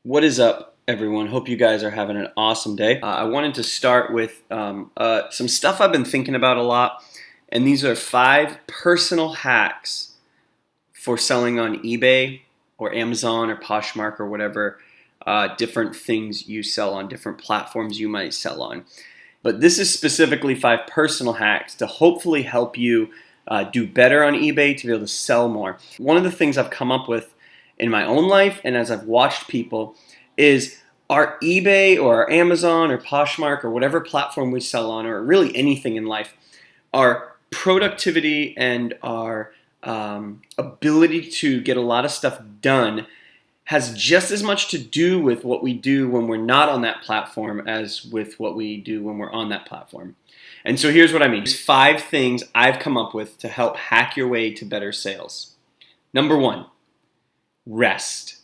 What is up, everyone? Hope you guys are having an awesome day. I wanted to start with some stuff I've been thinking about a lot, and these are 5 personal hacks for selling on eBay or Amazon or Poshmark or whatever different things you sell on, different platforms you might sell on. But this is specifically 5 personal hacks to hopefully help you do better on eBay to be able to sell more. One of the things I've come up with in my own life and as I've watched people is our eBay or our Amazon or Poshmark or whatever platform we sell on, or really anything in life, our productivity and our ability to get a lot of stuff done has just as much to do with what we do when we're not on that platform as with what we do when we're on that platform. And so here's what I mean. There's 5 things I've come up with to help hack your way to better sales. Number 1, rest.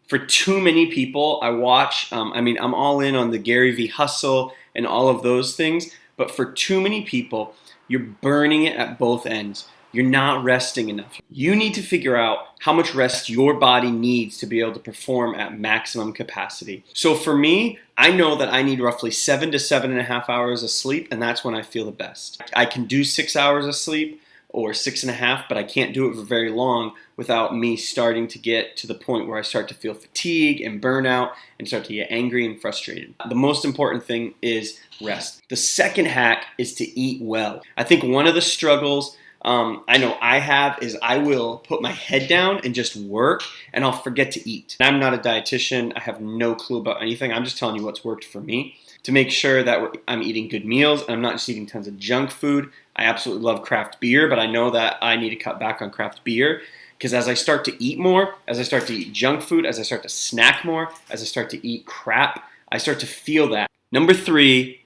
For too many people, I watch, I'm all in on the Gary V hustle and all of those things, but for too many people, you're burning it at both ends. You're not resting enough. You need to figure out how much rest your body needs to be able to perform at maximum capacity. So for me, I know that I need roughly 7 to 7.5 hours of sleep, and that's when I feel the best. I can do 6 hours of sleep or 6.5, but I can't do it for very long without me starting to get to the point where I start to feel fatigue and burnout and start to get angry and frustrated. The most important thing is rest. The second hack is to eat well. I think one of the struggles I know I have is I will put my head down and just work, and I'll forget to eat. I'm not a dietitian. I have no clue about anything. I'm just telling you what's worked for me to make sure that I'm eating good meals and I'm not just eating tons of junk food. I absolutely love craft beer, but I know that I need to cut back on craft beer because as I start to eat more, as I start to eat junk food, as I start to snack more, as I start to eat crap, I start to feel that. Number 3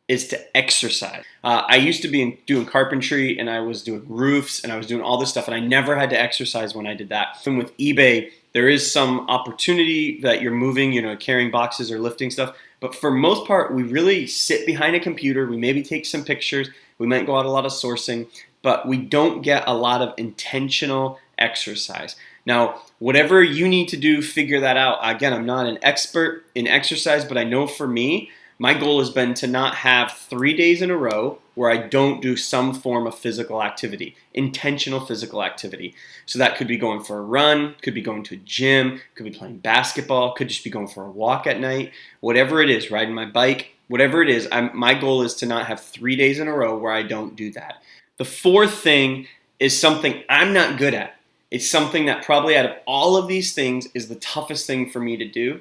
is to exercise. I used to be doing carpentry, and I was doing roofs, and I was doing all this stuff, and I never had to exercise when I did that. And with eBay, there is some opportunity that you're moving, carrying boxes or lifting stuff, but for most part, we really sit behind a computer, we maybe take some pictures, we might go out a lot of sourcing, but we don't get a lot of intentional exercise. Now, whatever you need to do, figure that out. Again, I'm not an expert in exercise, but I know for me, my goal has been to not have 3 days in a row where I don't do some form of physical activity, intentional physical activity. So that could be going for a run, could be going to a gym, could be playing basketball, could just be going for a walk at night, whatever it is, riding my bike, whatever it is. My goal is to not have 3 days in a row where I don't do that. The fourth thing is something I'm not good at. It's something that probably out of all of these things is the toughest thing for me to do,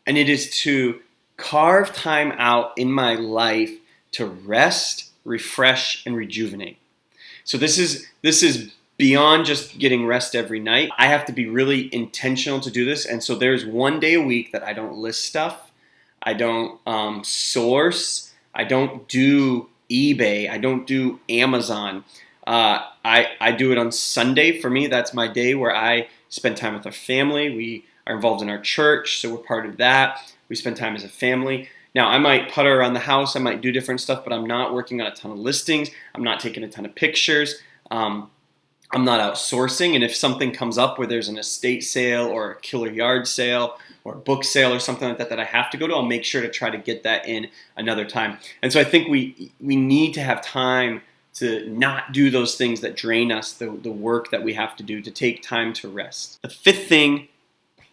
and it is to carve time out in my life to rest, refresh, and rejuvenate. So this is beyond just getting rest every night. I have to be really intentional to do this, and so there's 1 day a week that I don't list stuff, I don't source, I don't do eBay, I don't do Amazon. I do it on Sunday. For me, that's my day where I spend time with our family. We are involved in our church, so we're part of that. We spend time as a family. Now, I might putter around the house, I might do different stuff, but I'm not working on a ton of listings. I'm not taking a ton of pictures. I'm not outsourcing. And if something comes up where there's an estate sale or a killer yard sale or a book sale or something like that that I have to go to, I'll make sure to try to get that in another time. And so I think we need to have time to not do those things that drain us, the work that we have to do, to take time to rest. The 5th thing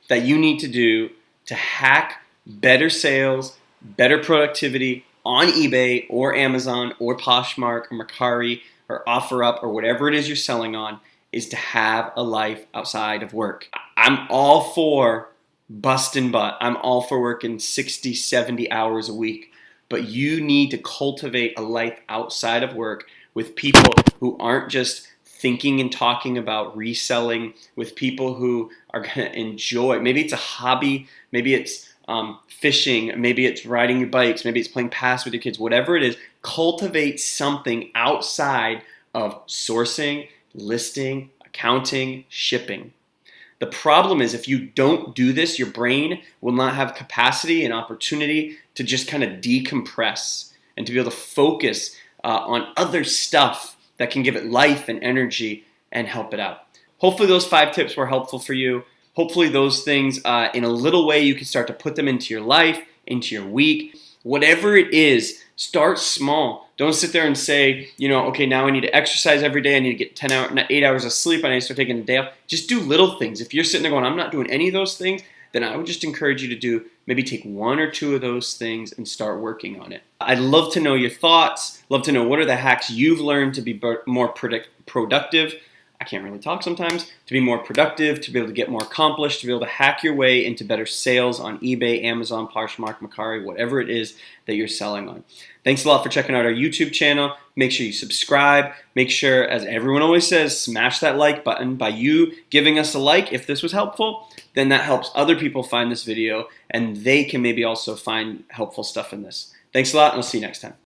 that you need to do to hack better sales, better productivity on eBay or Amazon or Poshmark or Mercari or OfferUp or whatever it is you're selling on is to have a life outside of work. I'm all for busting butt. I'm all for working 60, 70 hours a week. But you need to cultivate a life outside of work with people who aren't just thinking and talking about reselling, with people who are going to enjoy. Maybe it's a hobby, maybe it's fishing, maybe it's riding your bikes, maybe it's playing pass with your kids, whatever it is. Cultivate something outside of sourcing, listing, accounting, shipping. The problem is if you don't do this, your brain will not have capacity and opportunity to just kind of decompress and to be able to focus on other stuff that can give it life and energy and help it out. Hopefully those 5 tips were helpful for you. Hopefully those things, in a little way, you can start to put them into your life, into your week. Whatever it is, start small. Don't sit there and say, okay, now I need to exercise every day. I need to get 8 hours of sleep. I need to start taking a day off. Just do little things. If you're sitting there going, I'm not doing any of those things, then I would just encourage you to maybe take 1 or 2 of those things and start working on it. I'd love to know your thoughts. Love to know what are the hacks you've learned to be more productive. I can't really talk sometimes. To be more productive, to be able to get more accomplished, to be able to hack your way into better sales on eBay, Amazon, Poshmark, Mercari, whatever it is that you're selling on. Thanks a lot for checking out our YouTube channel. Make sure you subscribe. Make sure, as everyone always says, smash that like button. By you giving us a like, if this was helpful, then that helps other people find this video, and they can maybe also find helpful stuff in this. Thanks a lot, and I'll see you next time.